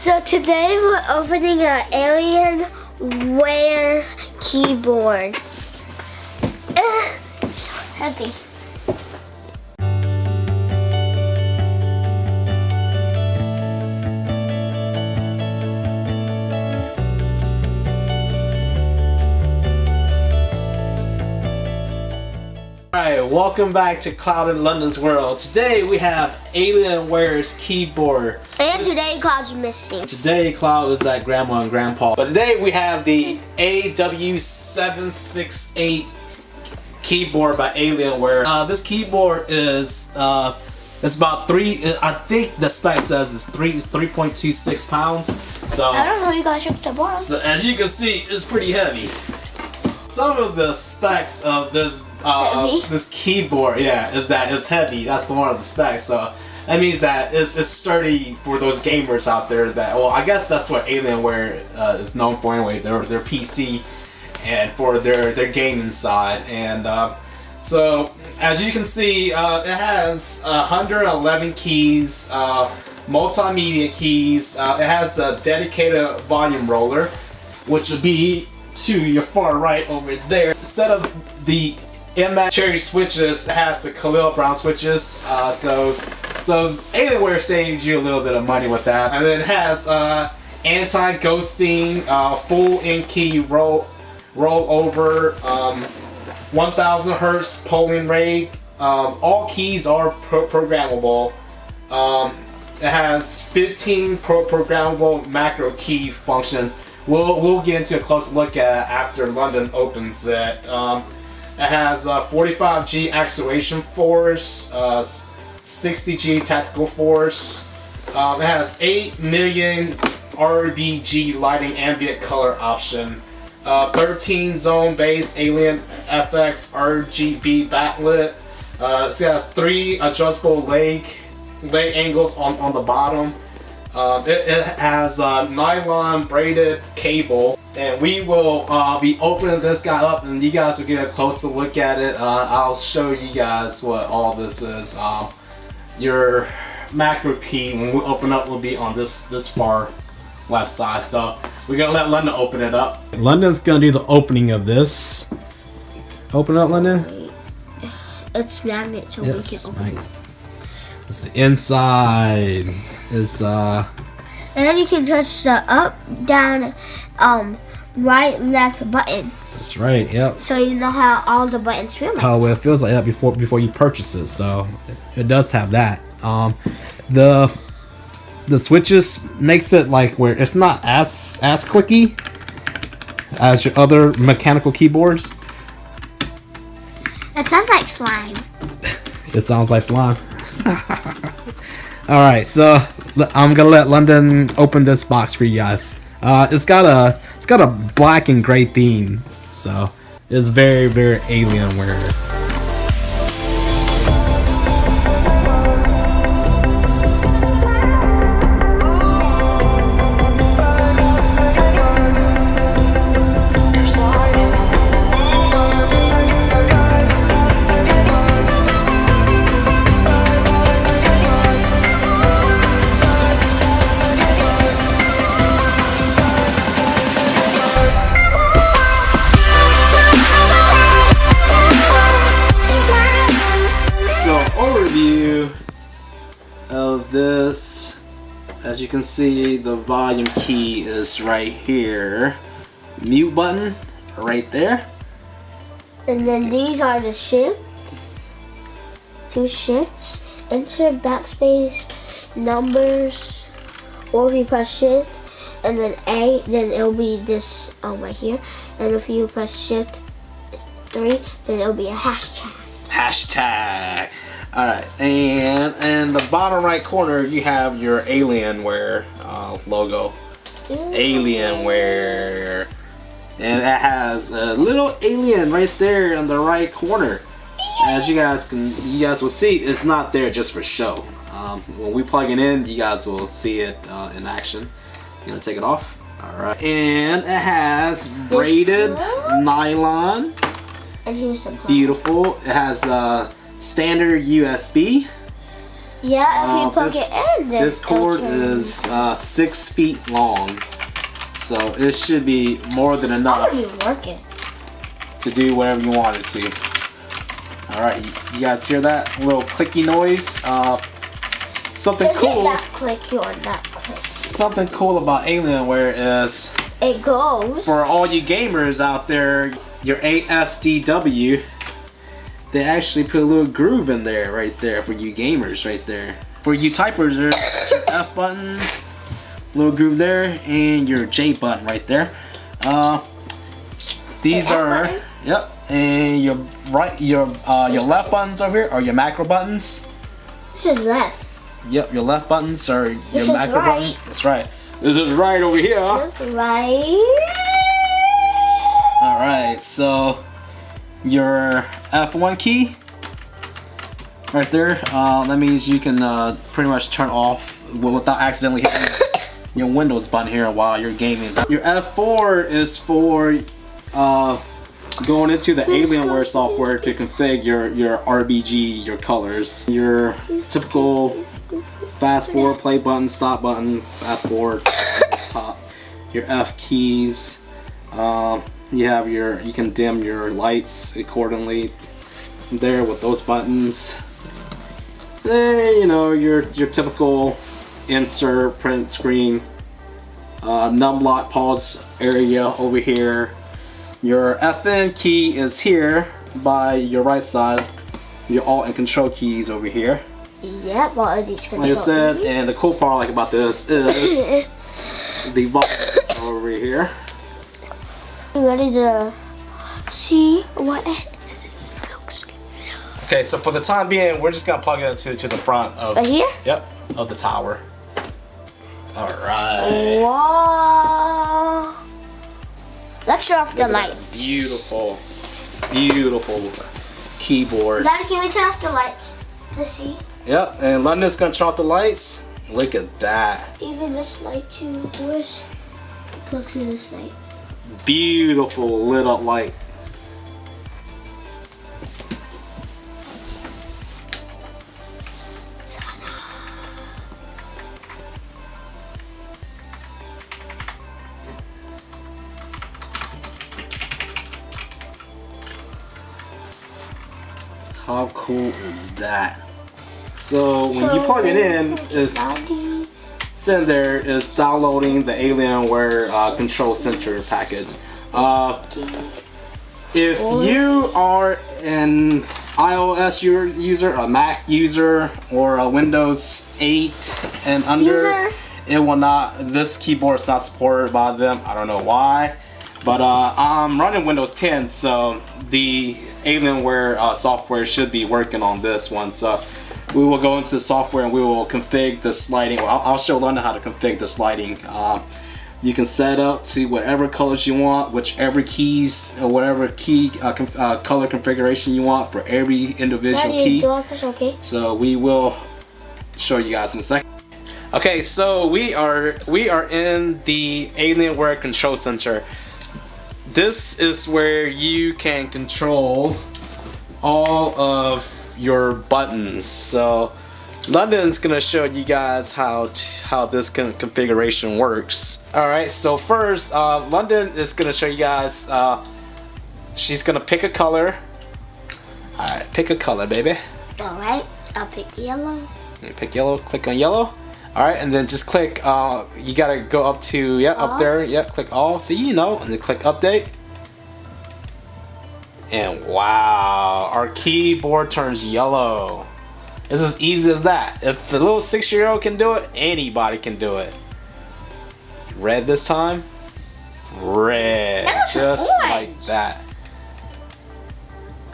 So today we're opening an Alienware keyboard. So heavy. Alright, welcome back to Cloud in London's World. Today we have Alienware's keyboard. And today Cloud's missing. Today Cloud is at Grandma and Grandpa. But today we have the AW768 keyboard by Alienware. This keyboard is it's about I think the spec says it's 3.26 pounds. So I don't know, you guys should tomorrow. So as you can see, it's pretty heavy. Some of the specs of this this keyboard, is that it's heavy. That's one of the specs. So that means that it's sturdy for those gamers out there. That, well, I guess that's what Alienware is known for anyway. Their PC and for their gaming side. And so as you can see, it has 111 keys, multimedia keys. It has a dedicated volume roller, which would be to your far right over there. Instead of the MX cherry switches, it has the Khalil Brown switches. So Alienware saves you a little bit of money with that. And then it has anti-ghosting, full in-key roll over, 1000 hertz polling rate. All keys are programmable. It has 15 programmable macro key function. We'll get into a closer look at it after London opens it. It has 45G acceleration force, 60G tactical force. It has 8 million RGB lighting ambient color option. 13 zone base Alien FX RGB backlit. So it has 3 adjustable leg angles on the bottom. It has a nylon braided cable, and we will be opening this guy up, and you guys will get a closer look at it. I'll show you guys what all this is. Your macro key, when we open up, will be on this far left side. So we're gonna let London open it up. London's gonna do the opening of this. Open it up, London. It's magnet, so we can open it. It's the inside. Is and then you can touch the up, down, right, left buttons. That's right. Yep. So you know how all the buttons feel. How it feels like that before you purchase it. So it does have that. The switches makes it like where it's not as clicky as your other mechanical keyboards. It sounds like slime. It sounds like slime. Alright, so I'm gonna let London open this box for you guys. It's got a black and gray theme, so it's very, very Alienware. Of this, as you can see, the volume key is right here. Mute button right there. And then these are the shifts. 2 shifts. Enter, backspace, numbers, or if you press shift and then A, then it'll be this right here. And if you press shift 3, then it'll be a hashtag. Hashtag. Alright, and in the bottom right corner you have your Alienware logo. Alienware. And it has a little alien right there in the right corner. As you guys will see, it's not there just for show. When we plug it in, you guys will see it in action. You gonna take it off? Alright. And it has braided nylon. And here's the bottom. Beautiful. It has standard USB. Yeah, if you plug it in, then this cord it'll is 6 feet long, so it should be more than enough already working. to do whatever you want it to. All right, you guys hear that little clicky noise? Something Is cool. it that clicky or not clicky? Something cool about Alienware is, It goes. for all you gamers out there, your ASDW, they actually put a little groove in there, right there, for you gamers, right there. For you typers, there's your F button, little groove there, and your J button right there. These The F are, button? yep, and your left buttons over here are your macro buttons. This is left. Yep, your left buttons are your This is macro right. button. That's right. This is right over here. That's right. Alright, so your F1 key right there, that means you can pretty much turn off without accidentally hitting your Windows button here while you're gaming. Your F4 is for going into the Alienware software to configure your RBG, your colors. Your typical fast forward play button, stop button, fast forward, top. Your F keys. You have you can dim your lights accordingly there with those buttons. Then your typical insert, print screen, num lock pause area over here. Your FN key is here by your right side. Your Alt and Control keys over here. Yep, what are these controls? Like I said, and the cool part I like about this is the volume over here. You ready to see what it looks? Okay, so for the time being, we're just gonna plug it to the front of. Right here? Yep, of the tower. All right. Wow. Let's turn off the lights. Beautiful, beautiful keyboard. Daddy, can we turn off the lights? Let's see. Yep, and London's gonna turn off the lights. Look at that. Even this light too. Where's plug to this light? Beautiful lit up light. How cool is that? So when you plug it in, it's sitting there, is downloading the Alienware Control Center package. If you are an iOS user, a Mac user, or a Windows 8 and under, it will not. This keyboard is not supported by them. I don't know why, but I'm running Windows 10, so the Alienware software should be working on this one. So we will go into the software and we will configure this lighting. Well, I'll show London how to configure this lighting. You can set up to whatever colors you want, whichever keys or whatever key color configuration you want for every individual key. Okay. So we will show you guys in a second. Okay, so we are in the Alienware Control Center. This is where you can control all of your buttons. So London's gonna show you guys how this configuration works. All right, so first London is gonna show you guys. She's gonna pick a color. All right, pick a color, baby. All right, I'll pick yellow. Pick yellow. Click on yellow. All right, and then just click. You gotta go up to up there. Yep, click all. So and then click update. And wow, our keyboard turns yellow. It's as easy as that. If a little 6-year-old can do it, anybody can do it. Red this time. Red, just like that.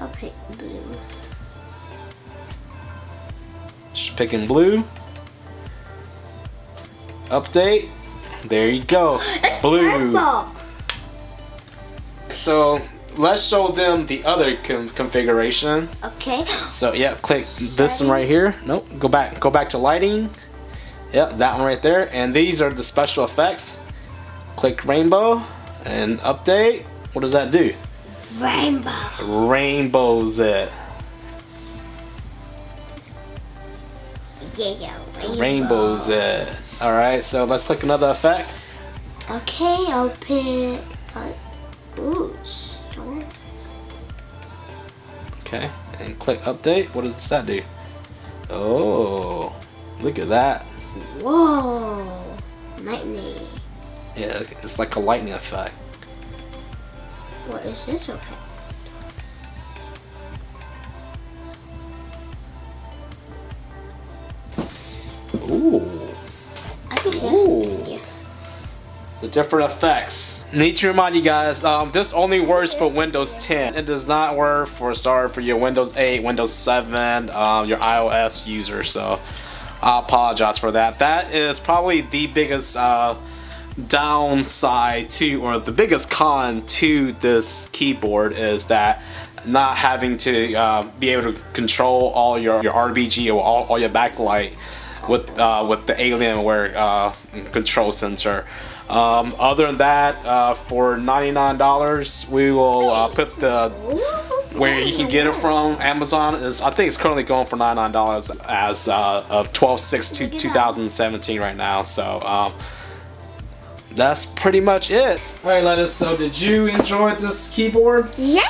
I'll pick blue. Just picking blue. Update. There you go. It's blue. purple. So let's show them the other configuration. Okay. So yeah, click this one right here. Nope. Go back to lighting. Yep, that one right there. And these are the special effects. Click rainbow and update. What does that do? Rainbow. Rainbows it. Yeah, Rainbows is. Alright, so let's click another effect. Okay, I'll pick. Ooh, storm. Okay, and click update. What does that do? Oh, look at that. Whoa, lightning. Yeah, it's like a lightning effect. What is this effect? Ooh. I can hear something here. The different effects. Need to remind you guys, this only works for Windows 10. It does not work for your Windows 8, Windows 7, your iOS user. So I apologize for that. That is probably the biggest downside to, or the biggest con to this keyboard, is that not having to be able to control all your RGB or all your backlight with the Alienware control sensor. Other than that, for $99, we will put the where you can get it from. Amazon is, I think it's currently going for $99 as of 12/6/2017 right now. So that's pretty much it. All right, Lettuce. So did you enjoy this keyboard? Yeah.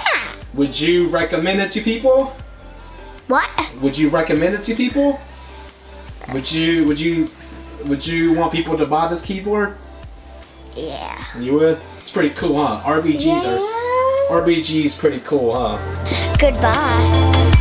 Would you recommend it to people? What? Would you recommend it to people? Would you want people to buy this keyboard? Yeah. You would? It's pretty cool, huh? RGB's pretty cool, huh? Goodbye.